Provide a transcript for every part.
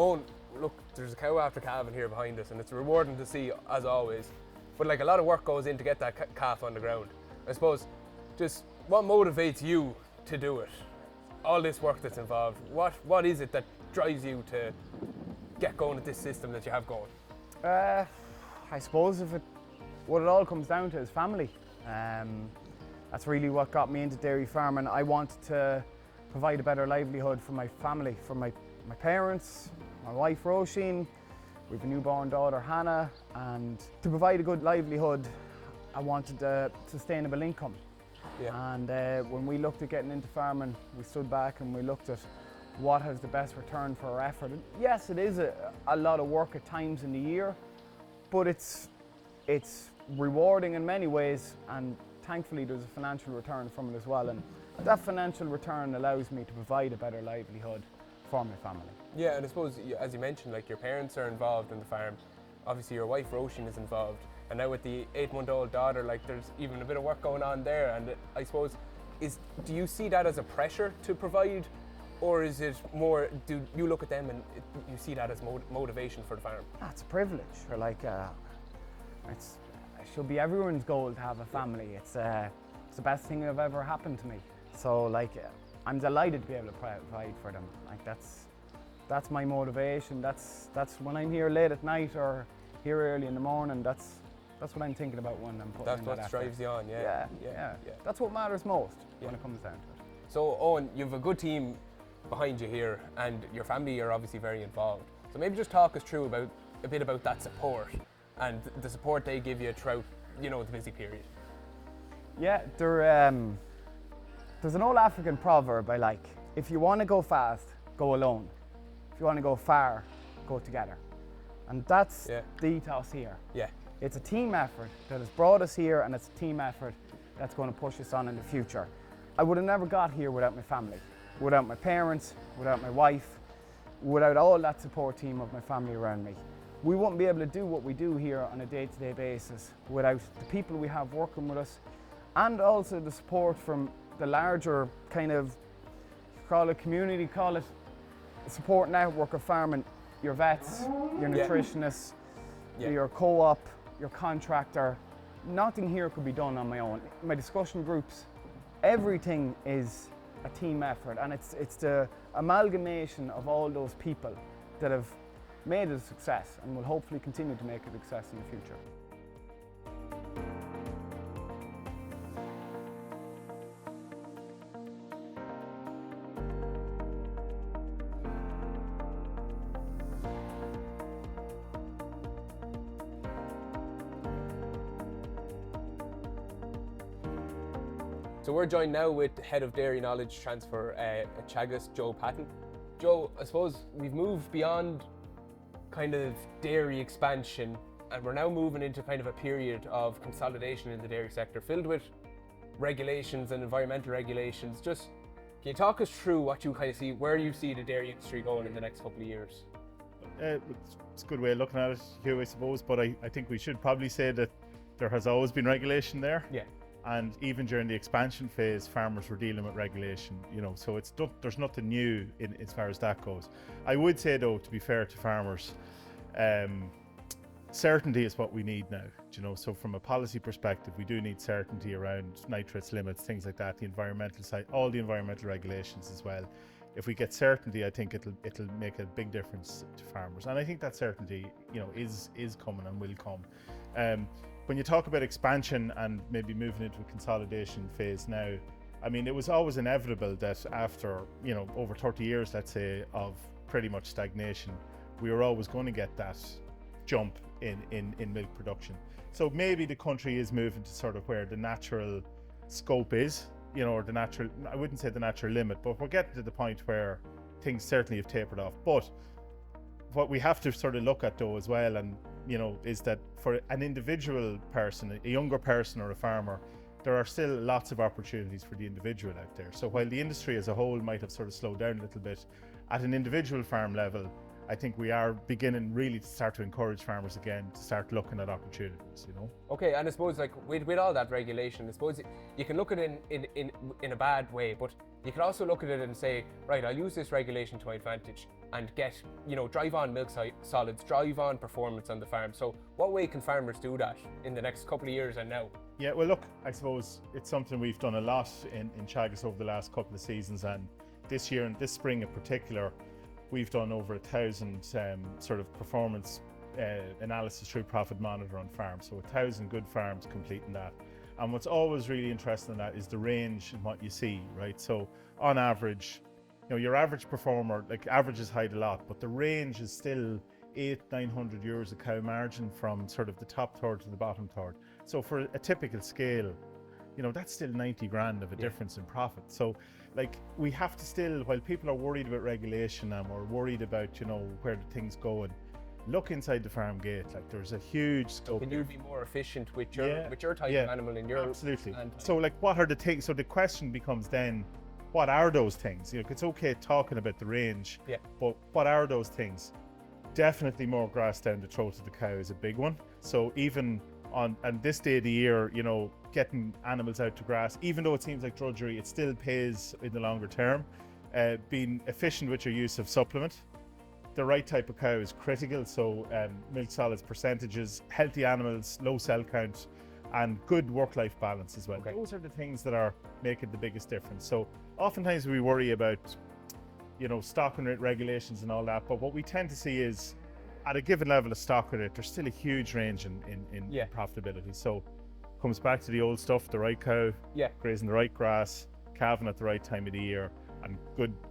Owen, look, there's a cow after calving here behind us, and it's rewarding to see, as always. But like, a lot of work goes in to get that calf on the ground. I suppose, just what motivates you to do it? All this work that's involved. What is it that drives you to get going with this system that you have going? I suppose what it all comes down to is family. That's really what got me into dairy farming. I wanted to provide a better livelihood for my family, for my parents, my wife Roisin. We have a newborn daughter Hannah, and to provide a good livelihood, I wanted a sustainable income. Yeah. And when we looked at getting into farming, we stood back and we looked at what has the best return for our effort. And yes, it is a lot of work at times in the year, but it's rewarding in many ways, and thankfully there's a financial return from it as well. And that financial return allows me to provide a better livelihood for my family. Yeah, and I suppose, as you mentioned, like, your parents are involved in the farm. Obviously your wife Roisin is involved, and now with the 8-month-old daughter, like, there's even a bit of work going on there. And I suppose, do you see that as a pressure to provide, or is it more, do you look at them and you see that as motivation for the farm? It's a privilege. Or like, it should be everyone's goal to have a family. It's the best thing that have ever happened to me. So like, I'm delighted to be able to provide for them. Like, that's my motivation. That's when I'm here late at night or here early in the morning. That's what I'm thinking about when I'm putting in that effort. That's what drives you on. Yeah. That's what matters most when it comes down to it. So Owen, you have a good team behind you here, and your family are obviously very involved. So maybe just talk us through a bit about that support and the support they give you throughout, the busy period. Yeah, there's an old African proverb I like: if you want to go fast, go alone. If you want to go far, go together. And that's the ethos here. Yeah. It's a team effort that has brought us here, and it's a team effort that's going to push us on in the future. I would have never got here without my family, without my parents, without my wife, without all that support team of my family around me. We wouldn't be able to do what we do here on a day-to-day basis without the people we have working with us, and also the support from the larger kind of, call it community, call it support network of farming. Your vets, your nutritionists, your co-op, your contractor. Nothing here could be done on my own. My discussion groups, everything is a team effort, and it's the amalgamation of all those people that have made it a success and will hopefully continue to make it a success in the future. So we're joined now with Head of Dairy Knowledge Transfer at Teagasc, Joe Patton. Joe, I suppose we've moved beyond kind of dairy expansion, and we're now moving into kind of a period of consolidation in the dairy sector, filled with regulations and environmental regulations. Just, can you talk us through what you kind of see, where you see the dairy industry going in the next couple of years? It's a good way of looking at it, Hugh, I suppose, but I think we should probably say that there has always been regulation there. Yeah. And even during the expansion phase, farmers were dealing with regulation, so there's nothing new as far as that goes. I would say, though, to be fair to farmers, certainty is what we need now, so from a policy perspective, we do need certainty around nitrates limits, things like that, the environmental side, all the environmental regulations as well. If we get certainty, I think it'll make a big difference to farmers, and I think that certainty, is coming and will come. When you talk about expansion and maybe moving into a consolidation phase now, I mean, it was always inevitable that after, over 30 years, let's say, of pretty much stagnation, we were always going to get that jump in milk production. So maybe the country is moving to sort of where the natural scope is, or the natural, I wouldn't say the natural limit, but we're getting to the point where things certainly have tapered off. But what we have to sort of look at, though, as well, and is that for an individual person, a younger person or a farmer, there are still lots of opportunities for the individual out there. So while the industry as a whole might have sort of slowed down a little bit, at an individual farm level, I think we are beginning really to start to encourage farmers again to start looking at opportunities, Okay, and I suppose, like, with all that regulation, I suppose you can look at it in a bad way, but You can also look at it and say, right, I'll use this regulation to my advantage and get, drive on milk solids, drive on performance on the farm. So what way can farmers do that in the next couple of years and now? Yeah, well, look, I suppose it's something we've done a lot in Teagasc over the last couple of seasons, and this year and this spring in particular, we've done over 1,000 sort of performance analysis through Profit Monitor on farms. So 1,000 good farms completing that. And what's always really interesting in that is the range in what you see, right? So on average, your average performer, like averages hide a lot, but the range is still 800-900 euros a cow margin from sort of the top third to the bottom third. So for a typical scale, that's still 90 grand of a difference in profit. So like we have to still, while people are worried about regulation and we're worried about, where the things go, and look inside the farm gate, like there's a huge scope. Can you be more efficient with your type of animal in your absolutely. So like what are the things? So the question becomes then, what are those things? It's okay talking about the range, but what are those things? Definitely more grass down the throat of the cow is a big one. So even on this day of the year, getting animals out to grass, even though it seems like drudgery, it still pays in the longer term. Being efficient with your use of supplement. The right type of cow is critical. So milk solids percentages, healthy animals, low cell count, and good work-life balance as well. Okay. Those are the things that are making the biggest difference. So oftentimes we worry about, stocking rate regulations and all that, but what we tend to see is at a given level of stock rate, there's still a huge range in profitability. So comes back to the old stuff, the right cow, grazing the right grass, calving at the right time of the year, and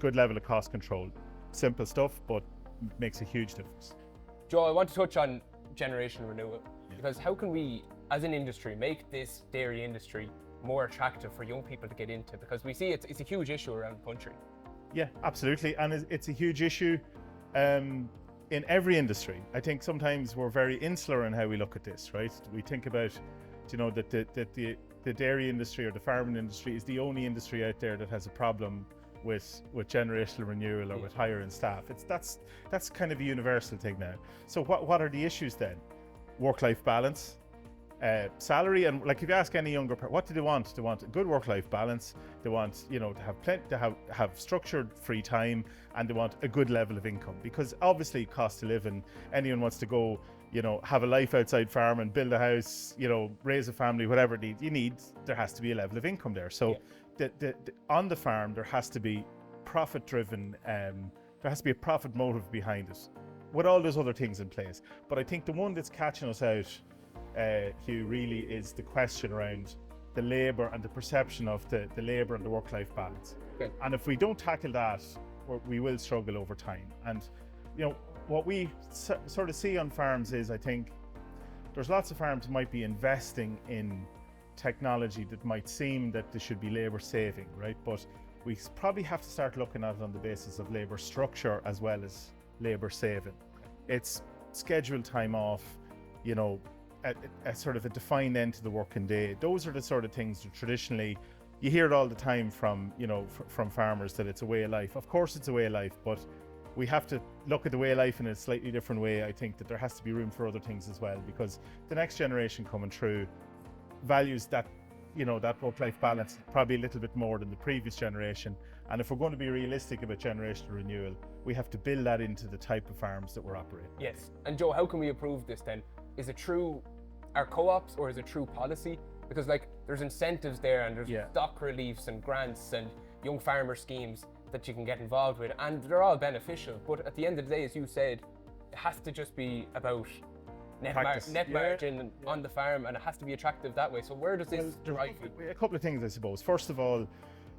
good level of cost control. Simple stuff, but makes a huge difference. Joe, I want to touch on generational renewal, because how can we, as an industry, make this dairy industry more attractive for young people to get into? Because we see it's a huge issue around the country. Yeah, absolutely, and it's a huge issue in every industry. I think sometimes we're very insular in how we look at this, right? We think about, that the dairy industry or the farming industry is the only industry out there that has a problem with generational renewal or with hiring staff. That's kind of a universal thing now. So what are the issues then? Work-life balance, salary, and like if you ask any younger person, what do they want? They want a good work-life balance. They want to have structured free time, and they want a good level of income, because obviously cost of living. Anyone wants to go, have a life outside farm and build a house, raise a family, whatever you need. There has to be a level of income there. So on the farm there has to be profit-driven. There has to be a profit motive behind it, with all those other things in place. But I think the one that's catching us out, Hugh, really is the question around the labour and the perception of the labour and the work-life balance. Okay. And if we don't tackle that, we will struggle over time. And what we sort of see on farms is, I think there's lots of farms might be investing in technology that might seem that they should be labour saving, right? But we probably have to start looking at it on the basis of labour structure as well as labour saving. It's scheduled time off, a sort of a defined end to the working day. Those are the sort of things that traditionally you hear it all the time from from farmers, that it's a way of life. Of course it's a way of life, but we have to look at the way of life in a slightly different way. I think that there has to be room for other things as well, because the next generation coming through values that that work-life balance probably a little bit more than the previous generation. And if we're going to be realistic about generational renewal, we have to build that into the type of farms that we're operating. Yes. And Joe, how can we improve this then? Is it through our co-ops, or is it through policy? Because there's incentives there, and there's stock reliefs and grants and young farmer schemes that you can get involved with, and they're all beneficial. But at the end of the day, as you said, it has to just be about net margin on the farm, and it has to be attractive that way. So where does this derive from? A couple of things, I suppose. First of all,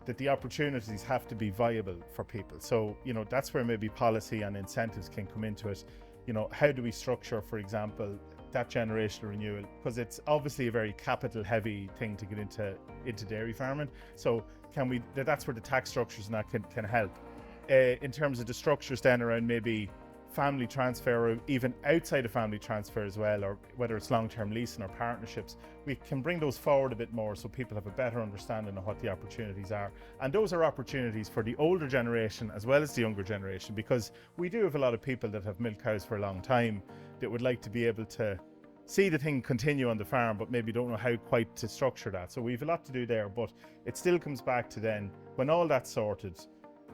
that the opportunities have to be viable for people. So that's where maybe policy and incentives can come into it. How do we structure, for example, that generational renewal? Because it's obviously a very capital heavy thing to get into dairy farming. So that's where the tax structures and that can help. In terms of the structures then around maybe family transfer, or even outside of family transfer as well, or whether it's long-term leasing or partnerships, we can bring those forward a bit more so people have a better understanding of what the opportunities are. And those are opportunities for the older generation as well as the younger generation, because we do have a lot of people that have milked cows for a long time that would like to be able to see the thing continue on the farm, but maybe don't know how quite to structure that. So we've a lot to do there, but it still comes back to then, when all that's sorted,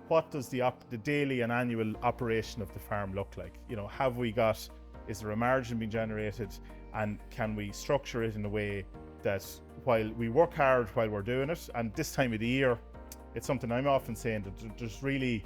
what does the daily and annual operation of the farm look like? You know, have we got, is there a margin being generated, and can we structure it in a way that while we work hard while we're doing it, and this time of the year, it's something I'm often saying that there's really,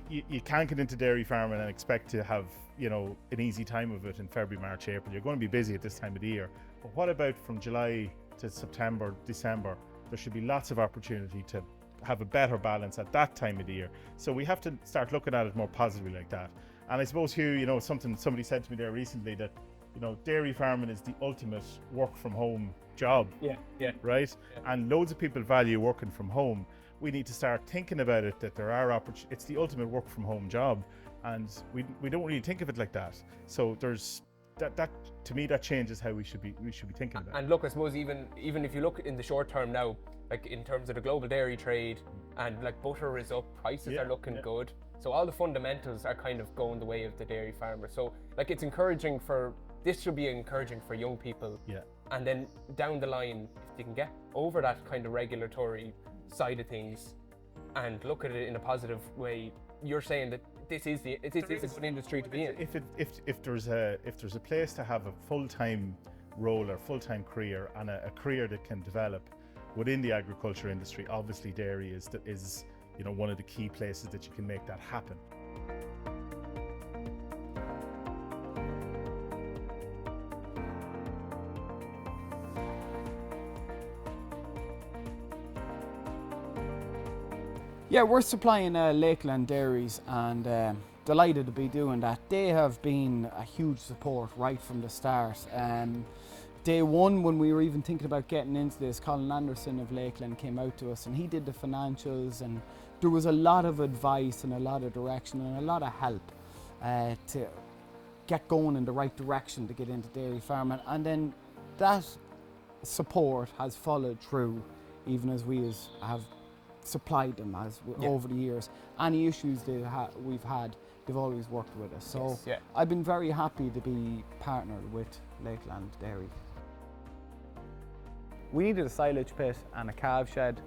you can't get into dairy farming and expect to have, you know, an easy time of it in February, March, April. You're going to be busy at this time of the year. But what about from July to September, December? There should be lots of opportunity to have a better balance at that time of the year. So we have to start looking at it more positively like that. And I suppose, Hugh, you know, somebody said to me there recently that, you know, dairy farming is the ultimate work from home job. Yeah. Right? Yeah. And loads of people value working from home. We need to start thinking about it, that there are opportunities. It's the ultimate work from home job, and we don't really think of it like that. So there's that to me, that changes how we should be thinking about it. And look, I suppose even if you look in the short term now, like in terms of the global dairy trade, and like butter is up, prices are looking good. So all the fundamentals are kind of going the way of the dairy farmer. So like it's encouraging this should be encouraging for young people. Yeah. And then down the line, if you can get over that kind of regulatory side of things and look at it in a positive way, you're saying that this is a good industry to be in. If there's a place to have a full-time role or full-time career, and a career that can develop within the agriculture industry, obviously dairy is you know, one of the key places that you can make that happen. Yeah, we're supplying Lakeland Dairies, and delighted to be doing that. They have been a huge support right from the start. Day one, when we were even thinking about getting into this, Colin Anderson of Lakeland came out to us, and he did the financials, and there was a lot of advice and a lot of direction and a lot of help to get going in the right direction to get into dairy farming. And then that support has followed through, even as we have supplied them over the years. Any issues we've had, they've always worked with us. So I've been very happy to be partnered with Lakeland Dairy. We needed a silage pit and a calf shed.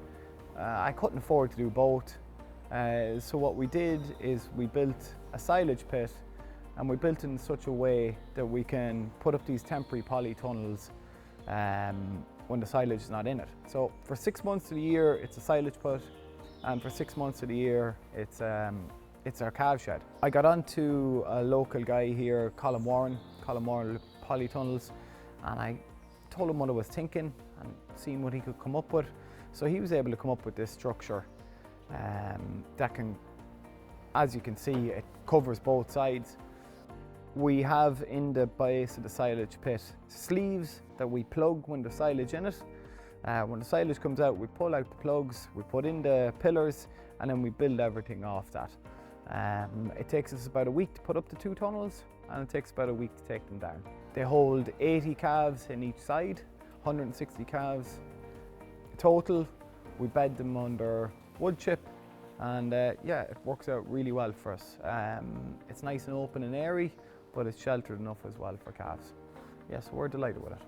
I couldn't afford to do both. So what we did is we built a silage pit, and we built it in such a way that we can put up these temporary polytunnels when the silage is not in it. So for 6 months of the year, it's a silage pit, and for 6 months of the year, it's our calf shed. I got onto a local guy here, Colin Warren Polytunnels, and I told him what I was thinking and seeing what he could come up with. So he was able to come up with this structure that can, as you can see, it covers both sides. We have in the base of the silage pit sleeves that we plug when there's silage in it. When the silage comes out, we pull out the plugs, we put in the pillars, and then we build everything off that. It takes us about a week to put up the 2 tunnels, and it takes about a week to take them down. They hold 80 calves in each side, 160 calves total. We bed them under wood chip, and yeah, it works out really well for us. It's nice and open and airy, but it's sheltered enough as well for calves. Yeah, so we're delighted with it.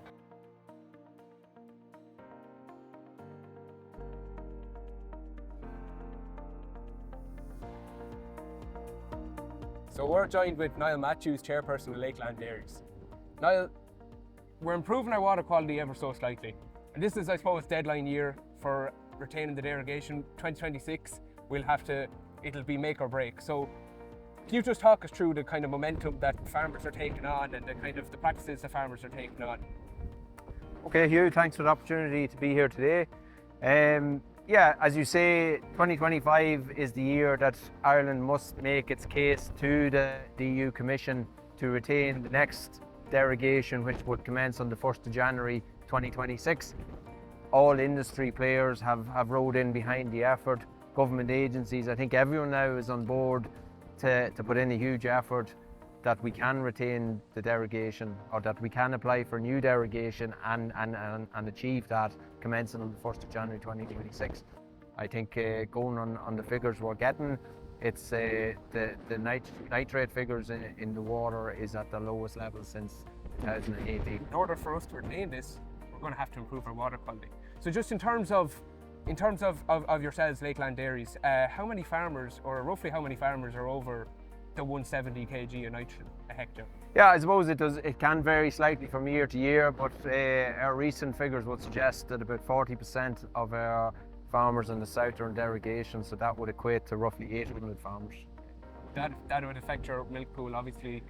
So we're joined with Niall Matthews, chairperson of Lakeland Dairies. Niall, we're improving our water quality ever so slightly. And this is, I suppose, deadline year for retaining the derogation. 2026, it'll be make or break. So can you just talk us through the kind of momentum that farmers are taking on and the kind of the practices the farmers are taking on? Okay, Hugh, thanks for the opportunity to be here today. Yeah, as you say, 2025 is the year that Ireland must make its case to the EU Commission to retain the next derogation, which would commence on the 1st of January 2026. All industry players have rowed in behind the effort. Government agencies, I think everyone now is on board to put in a huge effort that we can retain the derogation, or that we can apply for new derogation and achieve that commencing on the 1st of January 2026. I think going on the figures we're getting, it's the nitrate figures in the water is at the lowest level since 2018. In order for us to retain this, we're going to have to improve our water quality. So just in terms of yourselves, Lakeland Dairies, how many farmers, or roughly how many farmers, are over the 170 kg of nitrogen a hectare? Yeah, I suppose it can vary slightly from year to year, but our recent figures would suggest that about 40% of our farmers in the south are in derogation, so that would equate to roughly 800 farmers. That would affect your milk pool, obviously,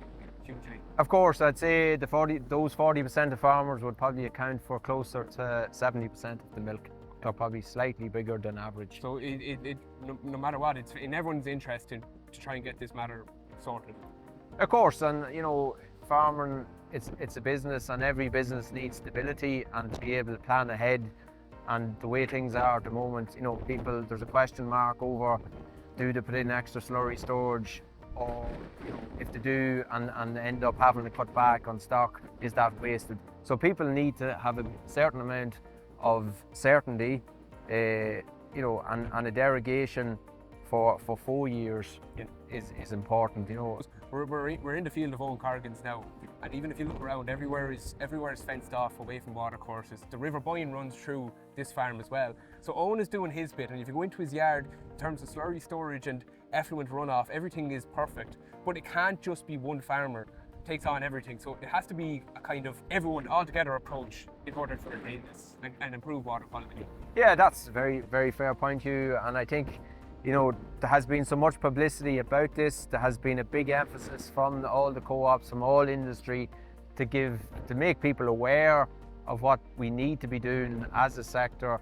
hugely. Of course, I'd say those 40% of farmers would probably account for closer to 70% of the milk. They're probably slightly bigger than average. So no matter what, it's in everyone's interest to try and get this matter sorted. Of course, and farming, it's a business, and every business needs stability and to be able to plan ahead. And the way things are at the moment, people, there's a question mark over, do they put in extra slurry storage, or if they do and end up having to cut back on stock, is that wasted? So people need to have a certain amount of certainty, and a derogation for 4 years is important. We're in the field of Owen Corrigan's now, and even if you look around, everywhere is fenced off away from water courses. The River Boyne runs through this farm as well. So Owen is doing his bit, and if you go into his yard, in terms of slurry storage and effluent runoff, everything is perfect. But it can't just be one farmer takes on everything. So it has to be a kind of everyone all-together approach in order to retain this and improve water quality. Yeah, that's a very, very fair point, Hugh. And I think, there has been so much publicity about this. There has been a big emphasis from all the co-ops, from all industry, to make people aware of what we need to be doing as a sector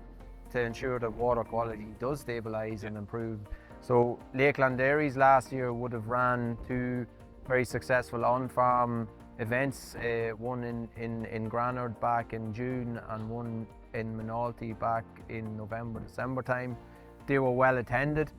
to ensure that water quality does stabilise and improve. So Lakeland Dairies last year would have ran 2 very successful on-farm events, one in Granard back in June and one in Minalty back in November, December time. They were well attended,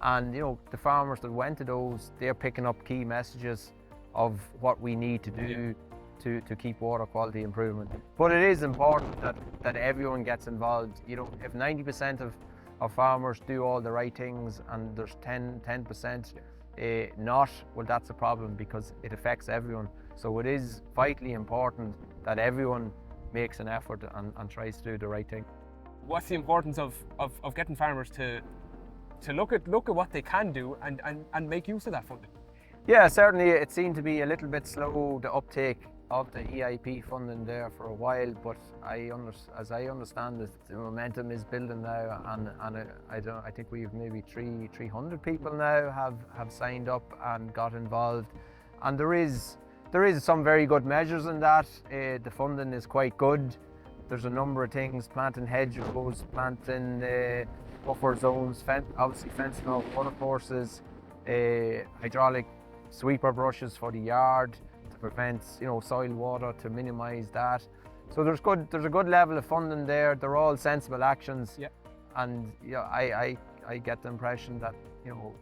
and the farmers that went to those, they're picking up key messages of what we need to do to keep water quality improvement. But it is important that everyone gets involved. If 90% of farmers do all the right things and there's 10% not, well, that's a problem because it affects everyone. So it is vitally important that everyone makes an effort and tries to do the right thing. What's the importance of getting farmers to look at what they can do and make use of that funding? Yeah, certainly it seemed to be a little bit slow, the uptake of the EIP funding there for a while, but as I understand it, the momentum is building now, and I think we've maybe 300 people now have signed up and got involved, and there is some very good measures in that. The funding is quite good. There's a number of things: planting hedgerows, planting buffer zones, obviously fencing off water courses, hydraulic sweeper brushes for the yard to prevent soil water, to minimise that. So there's a good level of funding there. They're all sensible actions. Yeah. And I get the impression that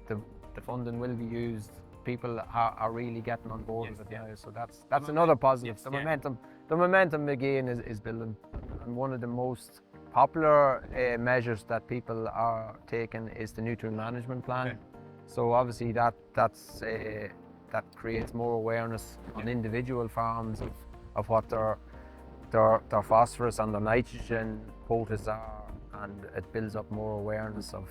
the funding will be used. People are really getting on board with it now. So that's another positive. Yes, The momentum again is building, and one of the most popular measures that people are taking is the nutrient management plan. Okay. So obviously that creates more awareness on individual farms of what their phosphorus and their nitrogen quotas are, and it builds up more awareness of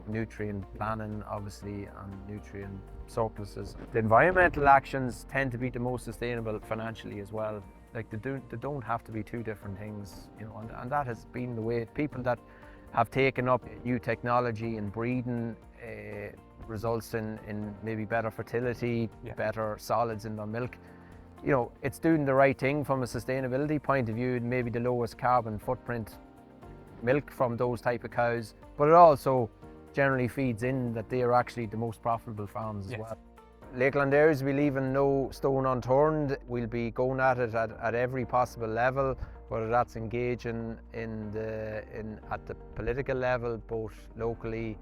nutrient planning, obviously, and nutrient surpluses. The environmental actions tend to be the most sustainable financially as well. Like they don't have to be two different things, and that has been the way. People that have taken up new technology in breeding results in maybe better fertility, better solids in their milk. It's doing the right thing from a sustainability point of view, maybe the lowest carbon footprint milk from those type of cows, but it also generally feeds in that they are actually the most profitable farms as well. Lakeland Dairies will be leaving no stone unturned. We'll be going at it at every possible level, whether that's engaging at the political level, both locally,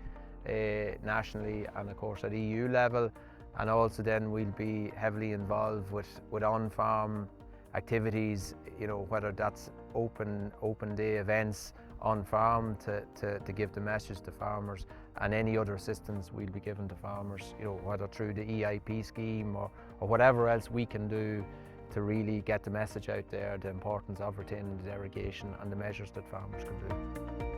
nationally, and of course at EU level. And also then we'll be heavily involved with on-farm activities, whether that's open day events on farm to give the message to farmers, and any other assistance we'll be giving to farmers, whether through the EIP scheme or whatever else we can do to really get the message out there, the importance of retaining the derogation and the measures that farmers can do.